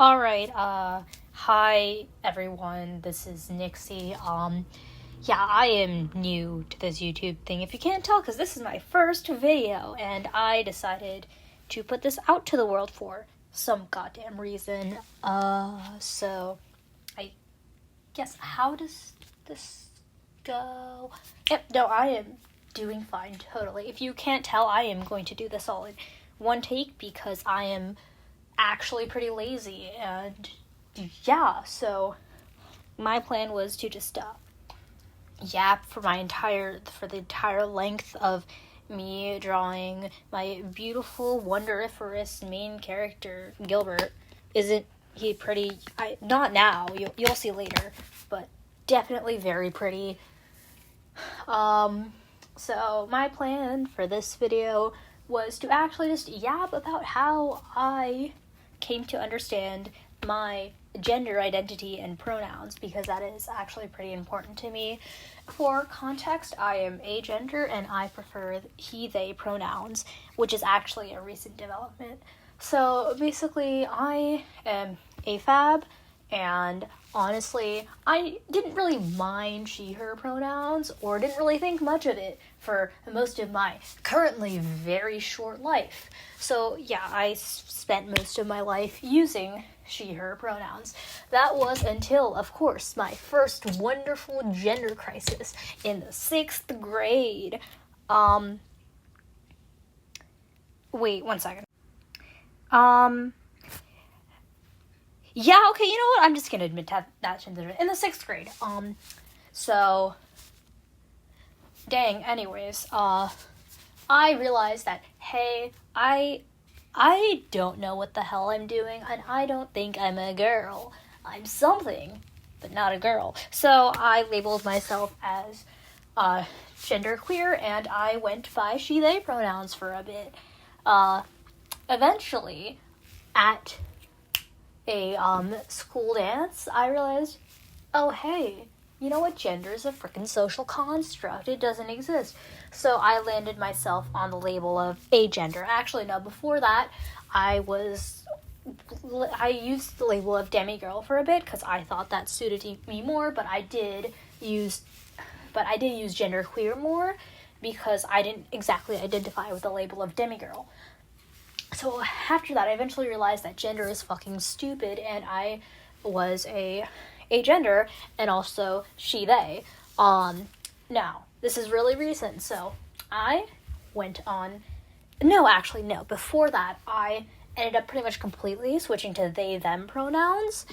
Alright, hi everyone, this is Nixie. I am new to this YouTube thing, if you can't tell, because this is my first video, and I decided to put this out to the world for some goddamn reason. So, I guess, how does this go? Yep, no, I am doing fine, totally. If you can't tell, I am going to do this all in one take, because I am actually pretty lazy, and yeah, so my plan was to just yap for the entire length of me drawing my beautiful, wonderiferous main character, Gilbert. Isn't he pretty? Not now, you'll see later, but definitely very pretty. So my plan for this video was to actually just yap about how I came to understand my gender identity and pronouns, because that is actually pretty important to me. For context, I am agender and I prefer he, they pronouns, which is actually a recent development. So basically, I am AFAB, and honestly, I didn't really mind she, her pronouns, or didn't really think much of it for most of my currently very short life. So yeah, I spent most of my life using she, her pronouns. That was until, of course, my first wonderful gender crisis in the 6th grade. Wait, 1 second. Yeah, okay, you know what? I'm just gonna admit that in the 6th grade. So, dang, anyways, I realized that, hey, I don't know what the hell I'm doing, and I don't think I'm a girl. I'm something, but not a girl. So I labeled myself as genderqueer, and I went by she, they pronouns for a bit. Eventually, at a school dance, I realized, oh hey, you know what, gender is a freaking social construct. It doesn't exist. So I landed myself on the label of agender. Actually, no, before that, I used the label of demigirl for a bit because I thought that suited me more, but I did use genderqueer more because I didn't exactly identify with the label of demigirl. So after that, I eventually realized that gender is fucking stupid, and I was a gender and also she, they. Now, this is really recent, so I went on... No, before that, I ended up pretty much completely switching to they, them pronouns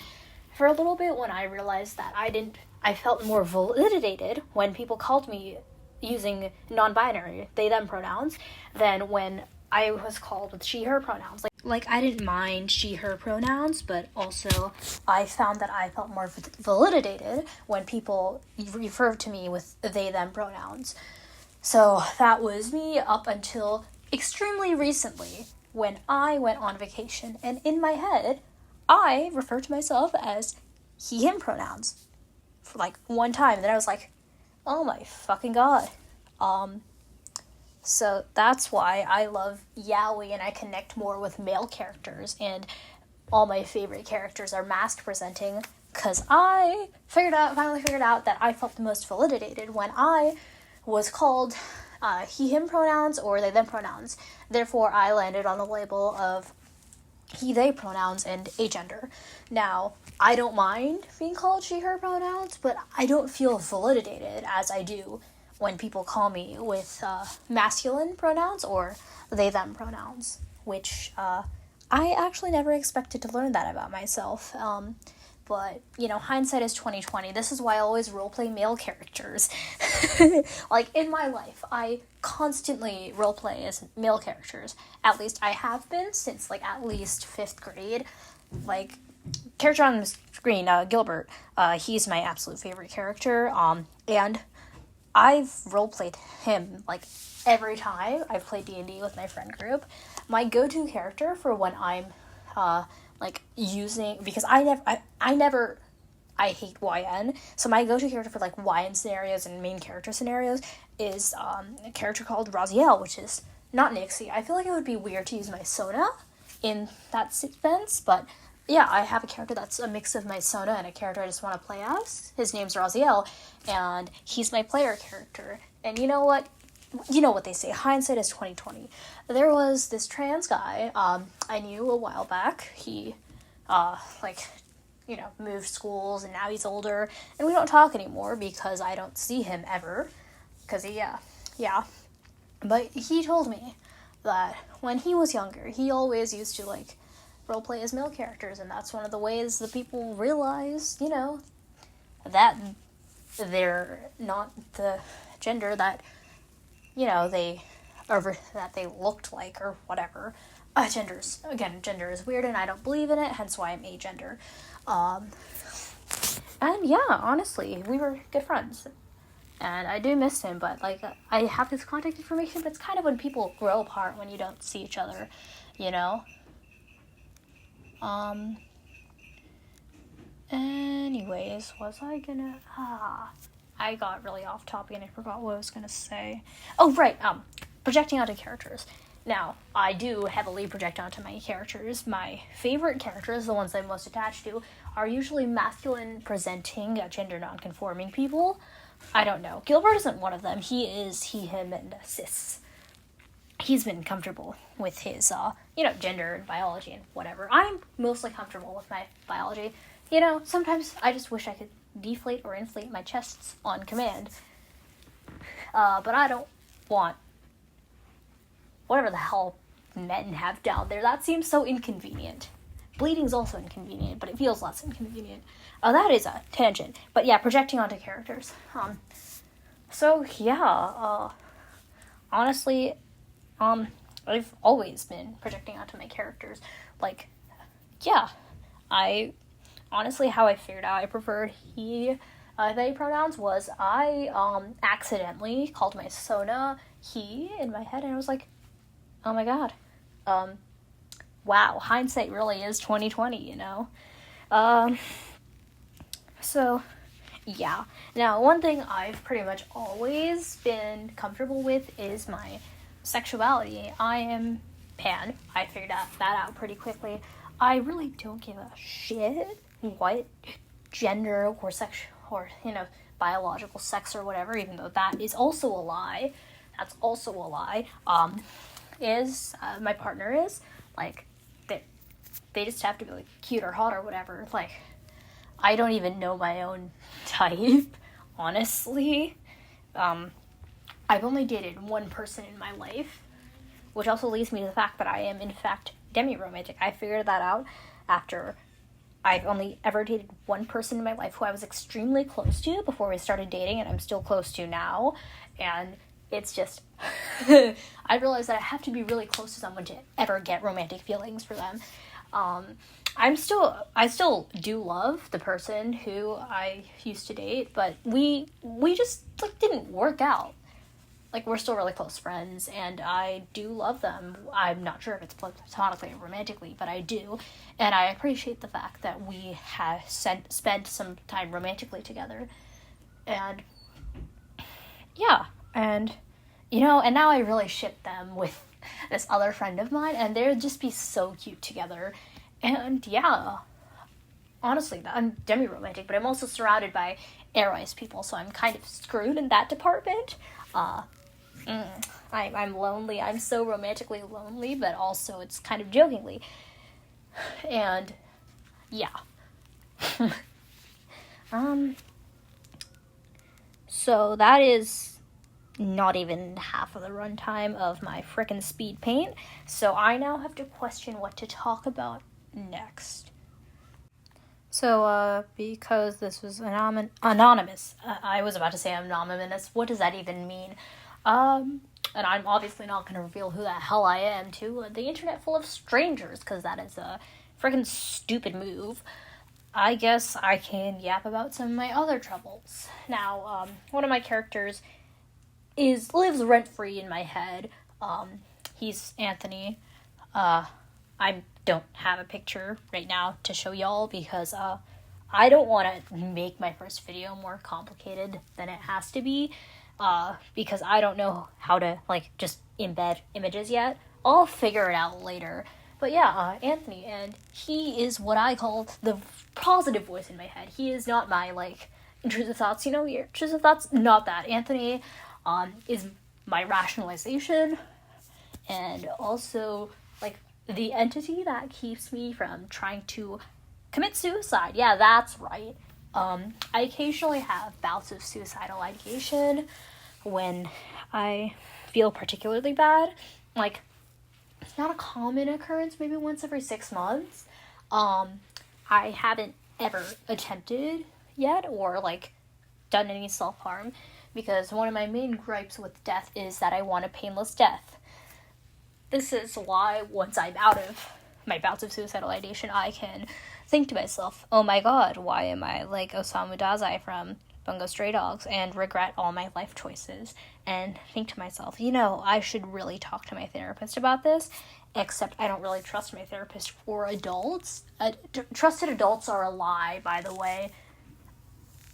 for a little bit when I realized that I felt more validated when people called me using non-binary they, them pronouns than when I was called with she, her pronouns. Like I didn't mind she, her pronouns, but also I found that I felt more validated when people referred to me with they, them pronouns. So that was me up until extremely recently when I went on vacation, and in my head, I referred to myself as he, him pronouns for like one time, and then I was like, oh my fucking god. So that's why I love yaoi and I connect more with male characters, and all my favorite characters are masked presenting, because I finally figured out that I felt the most validated when I was called he, him pronouns or they, them pronouns. Therefore, I landed on the label of he, they pronouns and agender. Now, I don't mind being called she, her pronouns, but I don't feel validated as I do when people call me with masculine pronouns or they, them pronouns, which I actually never expected to learn that about myself. But, hindsight is 2020. This is why I always roleplay male characters. Like, in my life, I constantly roleplay as male characters. At least I have been since, at least 5th grade. Character on the screen, Gilbert, he's my absolute favorite character, and I've roleplayed him, every time I've played D&D with my friend group. My go-to character for when I'm, using... Because I hate YN, so my go-to character for, YN scenarios and main character scenarios is, a character called Raziel, which is not Nixie. I feel like it would be weird to use my Sona in that sense, but yeah, I have a character that's a mix of my Sona and a character I just want to play as. His name's Raziel, and he's my player character. And you know what? You know what they say, hindsight is 2020. There was this trans guy I knew a while back. He, moved schools, and now he's older, and we don't talk anymore because I don't see him ever. Because yeah. But he told me that when he was younger, he always used to, roleplay as male characters, and that's one of the ways that people realize, that they're not the gender that, that they looked like, or whatever. Gender is weird, and I don't believe in it, hence why I'm agender. And yeah, honestly, we were good friends. And I do miss him, but, I have his contact information, but it's kind of when people grow apart when you don't see each other, Anyways, I got really off topic and I forgot what I was gonna say. Oh, right, projecting onto characters. Now, I do heavily project onto my characters. My favorite characters, the ones I'm most attached to, are usually masculine presenting, gender non-conforming people. I don't know. Gilbert isn't one of them. He is he, him, and cis. He's been comfortable with his, gender and biology and whatever. I'm mostly comfortable with my biology. Sometimes I just wish I could deflate or inflate my chests on command. But I don't want whatever the hell men have down there. That seems so inconvenient. Bleeding's also inconvenient, but it feels less inconvenient. That is a tangent. But yeah, projecting onto characters. Honestly, I've always been projecting onto my characters. How I figured out I preferred he, they pronouns was I, accidentally called my Sona he in my head, and I was like, oh my god, wow, hindsight really is 2020, So, yeah. Now, one thing I've pretty much always been comfortable with is my sexuality. I am pan. I figured that out pretty quickly. I really don't give a shit what gender or sex or, biological sex or whatever, even though that is also a lie. That's also a lie. My partner is, they just have to be, cute or hot or whatever. I don't even know my own type, honestly. I've only dated one person in my life, which also leads me to the fact that I am, in fact, demi-romantic. I figured that out after I've only ever dated one person in my life who I was extremely close to before we started dating, and I'm still close to now, and it's just, I realized that I have to be really close to someone to ever get romantic feelings for them. I still do love the person who I used to date, but we just, didn't work out. We're still really close friends, and I do love them. I'm not sure if it's platonically or romantically, but I do. And I appreciate the fact that we have spent some time romantically together. And, yeah. And, and now I really ship them with this other friend of mine, and they'd just be so cute together. And, yeah. Honestly, I'm demi-romantic, but I'm also surrounded by Aries people, so I'm kind of screwed in that department. I'm lonely. I'm so romantically lonely, but also it's kind of jokingly. And, yeah. So that is not even half of the runtime of my frickin' speed paint, so I now have to question what to talk about next. So, because this was anonymous, I was about to say anonymous, what does that even mean? And I'm obviously not going to reveal who the hell I am to the internet full of strangers, because that is a freaking stupid move. I guess I can yap about some of my other troubles. Now, one of my characters lives rent-free in my head. He's Anthony. I don't have a picture right now to show y'all because, I don't want to make my first video more complicated than it has to be. Because I don't know how to, just embed images yet. I'll figure it out later. But yeah, Anthony, and he is what I call the positive voice in my head. He is not my, like, intrusive thoughts, your intrusive thoughts, not that. Anthony, is my rationalization, and also, like, the entity that keeps me from trying to commit suicide. Yeah, that's right. I occasionally have bouts of suicidal ideation when I feel particularly bad. Like, it's not a common occurrence, maybe once every 6 months. I haven't ever attempted yet or, like, done any self-harm, because one of my main gripes with death is that I want a painless death. This is why, once I'm out of my bouts of suicidal ideation, I can think to myself, oh my god, why am I like Osamu Dazai from Bungo Stray Dogs, and regret all my life choices, and think to myself, I should really talk to my therapist about this, except I don't really trust my therapist for adults. Trusted adults are a lie, by the way.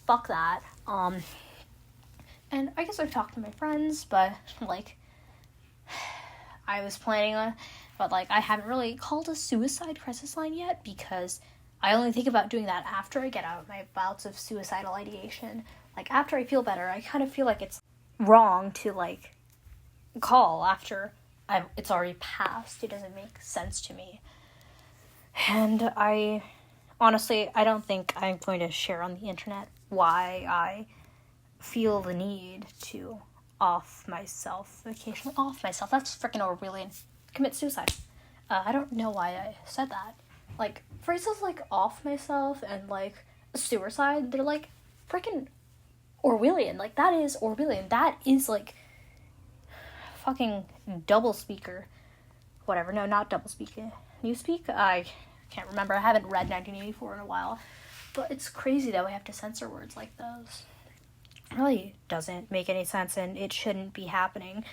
Fuck that. And I guess I've talked to my friends, but, like, I was planning on, but, like, I haven't really called a suicide crisis line yet, because I only think about doing that after I get out of my bouts of suicidal ideation. Like, after I feel better, I kind of feel like it's wrong to, like, call after it's already passed. It doesn't make sense to me. And honestly, I don't think I'm going to share on the internet why I feel the need to off myself occasionally. Off myself, that's freaking Orwellian. Commit suicide. I don't know why I said that. Like, phrases like off myself and, like, suicide, they're, like, freaking Orwellian. Like, that is Orwellian. That is, like, fucking double speaker. Whatever. No, not double speaker. Newspeak? I can't remember. I haven't read 1984 in a while. But it's crazy that we have to censor words like those. It really doesn't make any sense, and it shouldn't be happening.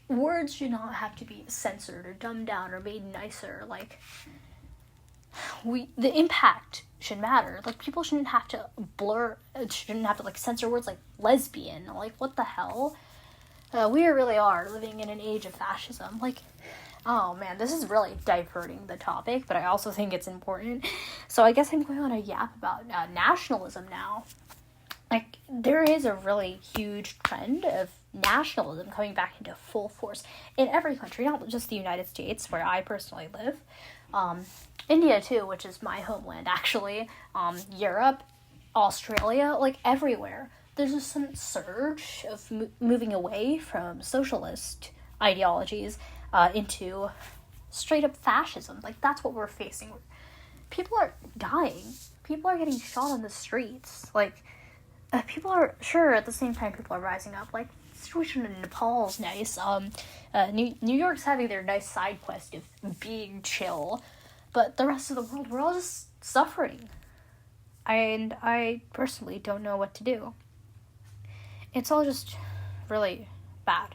Words should not have to be censored or dumbed down or made nicer. Like, the impact should matter. Like, people shouldn't have to like, censor words like lesbian. Like, what the hell? We really are living in an age of fascism. Like, oh man, this is really diverting the topic, but I also think it's important. So I guess I'm going on a yap about nationalism now. Like, there is a really huge trend of nationalism coming back into full force in every country, not just the United States, where I personally live. India, too, which is my homeland, actually. Europe, Australia, like, everywhere. There's just some surge of moving away from socialist ideologies into straight-up fascism. Like, that's what we're facing. People are dying. People are getting shot on the streets. Like, people are, sure, at the same time, people are rising up. Like, the situation in Nepal's nice. New York's having their nice side quest of being chill. But the rest of the world, we're all just suffering. And I personally don't know what to do. It's all just really bad.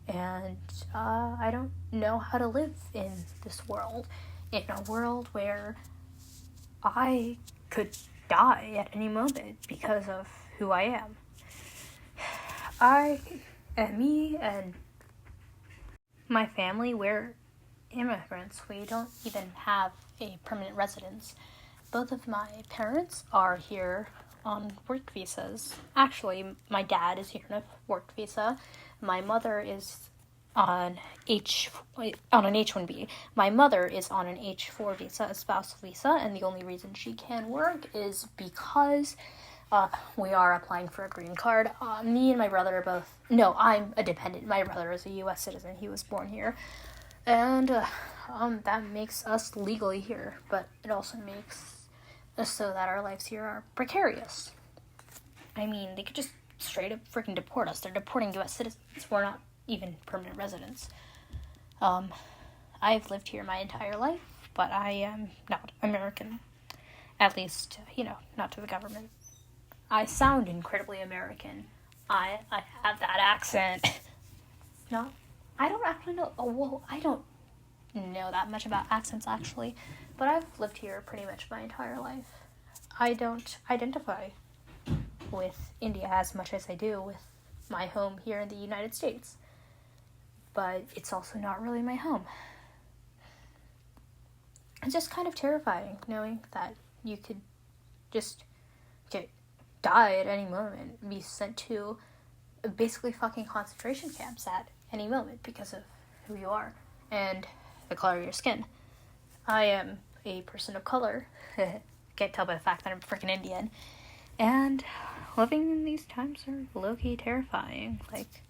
And I don't know how to live in this world. In a world where I could die at any moment because of who I am. Me and my family, we're immigrants. We don't even have a permanent residence. Both of my parents are here on work visas. Actually, my dad is here on a work visa. My mother is on an H-1B. My mother is on an H-4 visa, a spousal visa, and the only reason she can work is because we are applying for a green card. Me and my brother are both... No, I'm a dependent. My brother is a U.S. citizen. He was born here. And that makes us legally here, but it also makes us so that our lives here are precarious. I mean, they could just straight up freaking deport us. They're deporting U.S. citizens. We're not even permanent residents. I've lived here my entire life, but I am not American. At least, not to the government. I sound incredibly American. I have that accent. No, I don't actually know. Oh, well, I don't know that much about accents, actually. But I've lived here pretty much my entire life. I don't identify with India as much as I do with my home here in the United States. But it's also not really my home. it's just kind of terrifying knowing that you could just die at any moment and be sent to basically fucking concentration camps at any moment because of who you are and the color of your skin. I am a person of color. Can't tell by the fact that I'm freaking Indian. And living in these times are low-key terrifying. Like,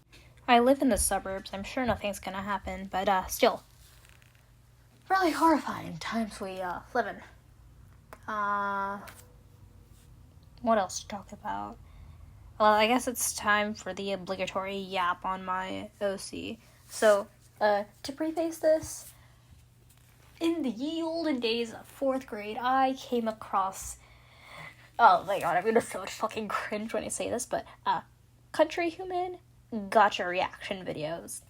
I live in the suburbs. I'm sure nothing's gonna happen, but still, really horrifying times we live in. What else to talk about? Well, I guess it's time for the obligatory yap on my OC. So, to preface this, in the ye olden days of 4th grade, I came across, oh my god, I'm gonna so much fucking cringe when I say this, but, Country Human Gotcha reaction videos.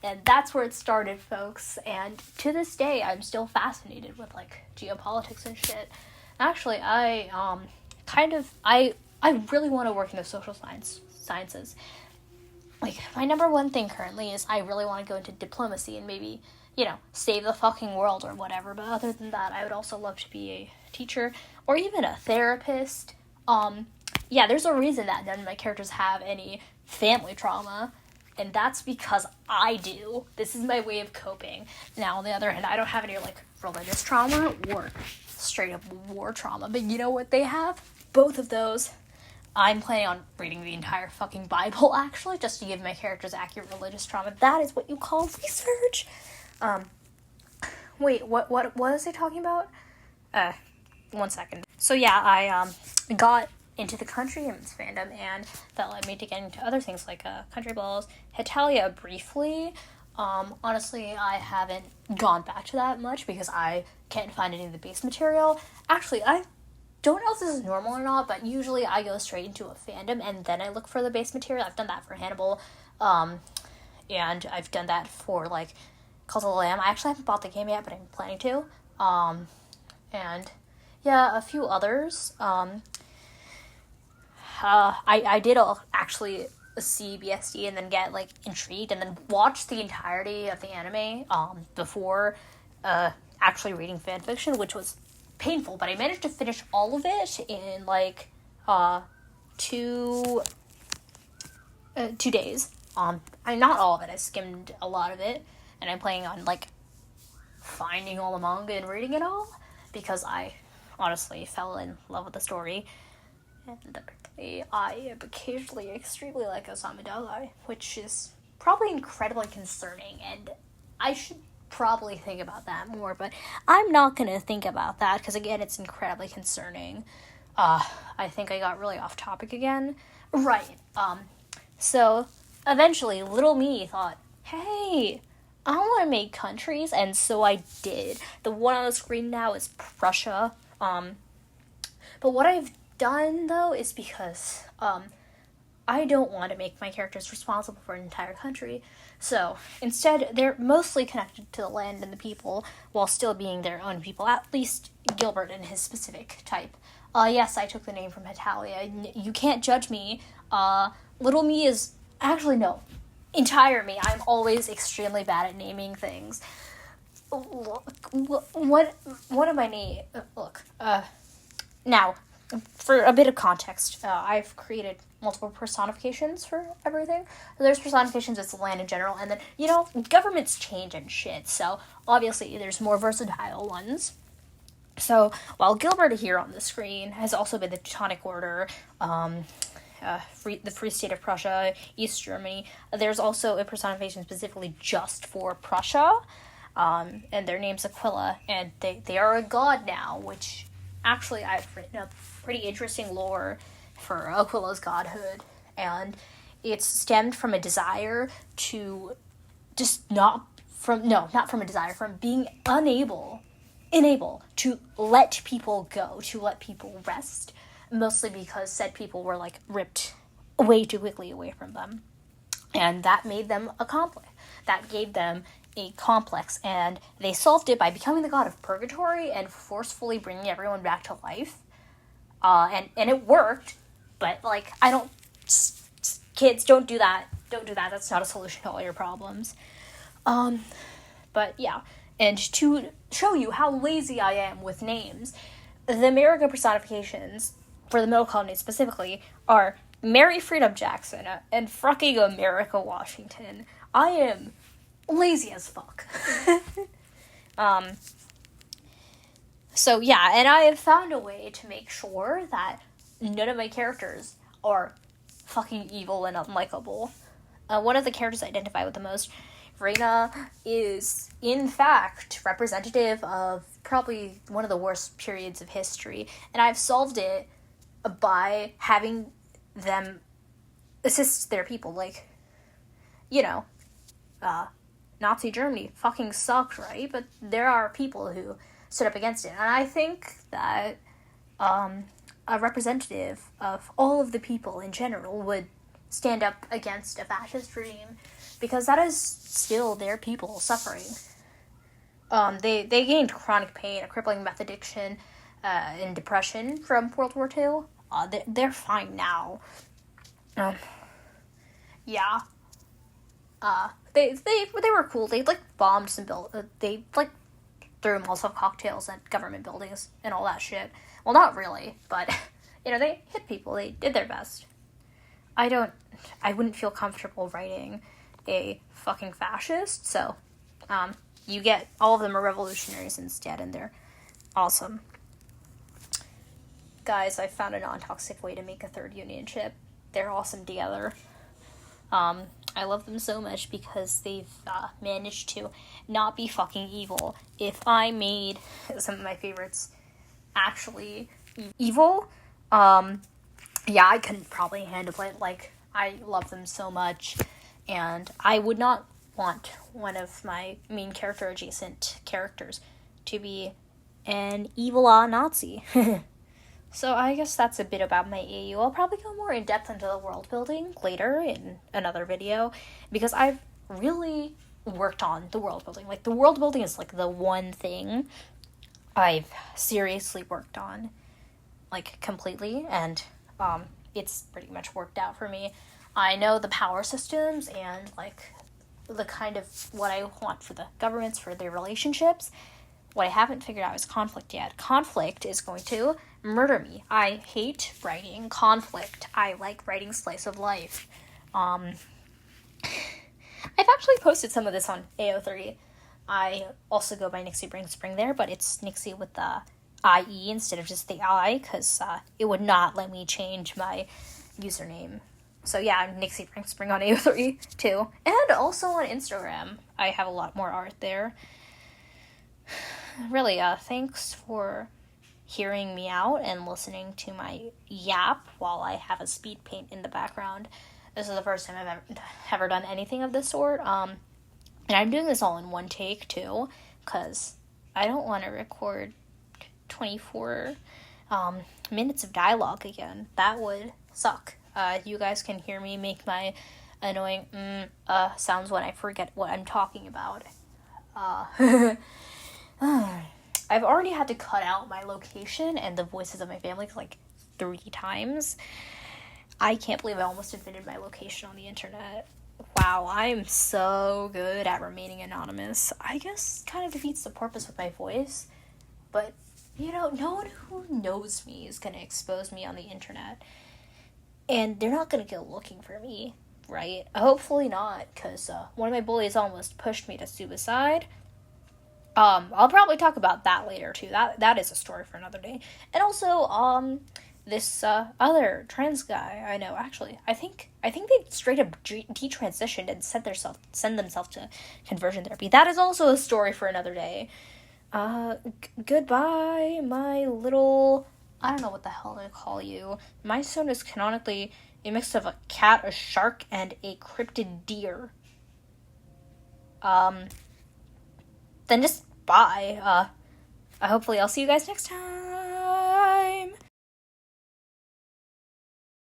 And that's where it started, folks, and to this day, I'm still fascinated with, like, geopolitics and shit. Actually, I really want to work in the social sciences. Like, my number one thing currently is I really want to go into diplomacy and maybe, save the fucking world or whatever. But other than that, I would also love to be a teacher or even a therapist. There's a reason that none of my characters have any family trauma. And that's because I do. This is my way of coping. Now, on the other hand, I don't have any, religious trauma or straight up war trauma. But you know what they have? Both of those. I'm planning on reading the entire fucking Bible, actually, just to give my characters accurate religious trauma. That is what you call research. Wait, what was I talking about? 1 second. So yeah, I got into the Country Humans fandom, and that led me to get into other things like Country Balls, Hetalia briefly. Honestly, I haven't gone back to that much because I can't find any of the base material. Actually, I don't know if this is normal or not, but usually I go straight into a fandom and then I look for the base material. I've done that for Hannibal, and I've done that for, Cult of the Lamb. I actually haven't bought the game yet, but I'm planning to. And, yeah, a few others. I did actually see BSD and then get, intrigued and then watch the entirety of the anime, before, actually reading fanfiction, which was painful, but I managed to finish all of it in 2 days. Not all of it. I skimmed a lot of it, and I'm planning on finding all the manga and reading it all because I honestly fell in love with the story. And apparently, I am occasionally extremely like Osamu Dazai, which is probably incredibly concerning, and I should probably think about that more, but I'm not gonna think about that because again it's incredibly concerning. I think I got really off topic again. Right. So eventually little me thought, hey, I want to make countries, and so I did. The one on the screen now is Prussia. But what I've done though is because I don't want to make my characters responsible for an entire country. So, instead, they're mostly connected to the land and the people, while still being their own people, at least Gilbert and his specific type. Yes, I took the name from Hetalia. You can't judge me. Little me is... Actually, no. Entire me. I'm always extremely bad at naming things. Look, what am I naming? Look, now, for a bit of context, I've created multiple personifications for everything. There's personifications as the land in general, and then, governments change and shit, so obviously there's more versatile ones. So, while Gilbert here on the screen has also been the Teutonic Order, the Free State of Prussia, East Germany, there's also a personification specifically just for Prussia, and their name's Aquila, and they are a god now, which actually I've written a pretty interesting lore for Aquila's godhood, and it's stemmed from a desire to from being unable to let people go, to let people rest, mostly because said people were ripped way too quickly away from them, and that made them a complex. That gave them a complex, and they solved it by becoming the god of purgatory and forcefully bringing everyone back to life. And it worked, but kids, don't do that. Don't do that. That's not a solution to all your problems. But yeah, And to show you how lazy I am with names, the America personifications, for the Middle Colony specifically, are Mary Freedom Jackson and fucking America Washington. I am lazy as fuck. So yeah, and I have found a way to make sure that none of my characters are fucking evil and unlikable. One of the characters I identify with the most, Reina, is in fact representative of probably one of the worst periods of history, and I've solved it by having them assist their people. Like, you know, Nazi Germany fucking sucked, right? But there are people who stood up against it, and I think that a representative of all of the people in general would stand up against a fascist regime, because that is still their people suffering. They gained chronic pain, a crippling meth addiction, and depression from World War II. They're fine now. Yeah. They were cool. They like bombed some they like threw Molotov cocktails at government buildings and all that shit. Well, not really, but they hit people. They did their best. I wouldn't feel comfortable writing a fucking fascist, so you get all of them are revolutionaries instead, and they're awesome. Guys, I found a non-toxic way to make a third union chip. They're awesome together. I love them so much because they've managed to not be fucking evil. If I made some of my favorites actually evil, yeah, I couldn't probably handle it. Like, I love them so much, and I would not want one of my main character adjacent characters to be an evil Nazi. So I guess that's a bit about my AU. I'll probably go more in depth into the world building later in another video, because I've really worked on the world building. Like, the world building is like the one thing I've seriously worked on, like, completely, and it's pretty much worked out for me. I know the power systems and like the kind of what I want for the governments, for their relationships. What I haven't figured out is conflict yet. Conflict is going to murder me. I hate writing conflict. I like writing slice of life. I've actually posted some of this on AO3. I also go by Nixie Bring Spring there, but it's Nixie with the IE instead of just the I, because it would not let me change my username. So yeah, I'm Nixie Bring Spring on AO3 too. And also on Instagram. I have a lot more art there. Really, thanks for hearing me out and listening to my yap while I have a speed paint in the background. This is the first time I've ever done anything of this sort. And I'm doing this all in one take, too, because I don't want to record 24 minutes of dialogue again. That would suck. You guys can hear me make my annoying sounds when I forget what I'm talking about. I've already had to cut out my location and the voices of my family like 3 times. I can't believe I almost admitted my location on the internet. Wow, I'm so good at remaining anonymous. I guess kind of defeats the purpose of my voice. But, no one who knows me is going to expose me on the internet. And they're not going to go looking for me, right? Hopefully not, because one of my bullies almost pushed me to suicide. I'll probably talk about that later, too. That is a story for another day. And also, this other trans guy I know, actually, I think they straight up detransitioned and send themselves to conversion therapy. That is also a story for another day. Goodbye, my little, I don't know what the hell to call you. My son is canonically a mix of a cat, a shark, and a cryptid deer. Then just bye. Hopefully I'll see you guys next time.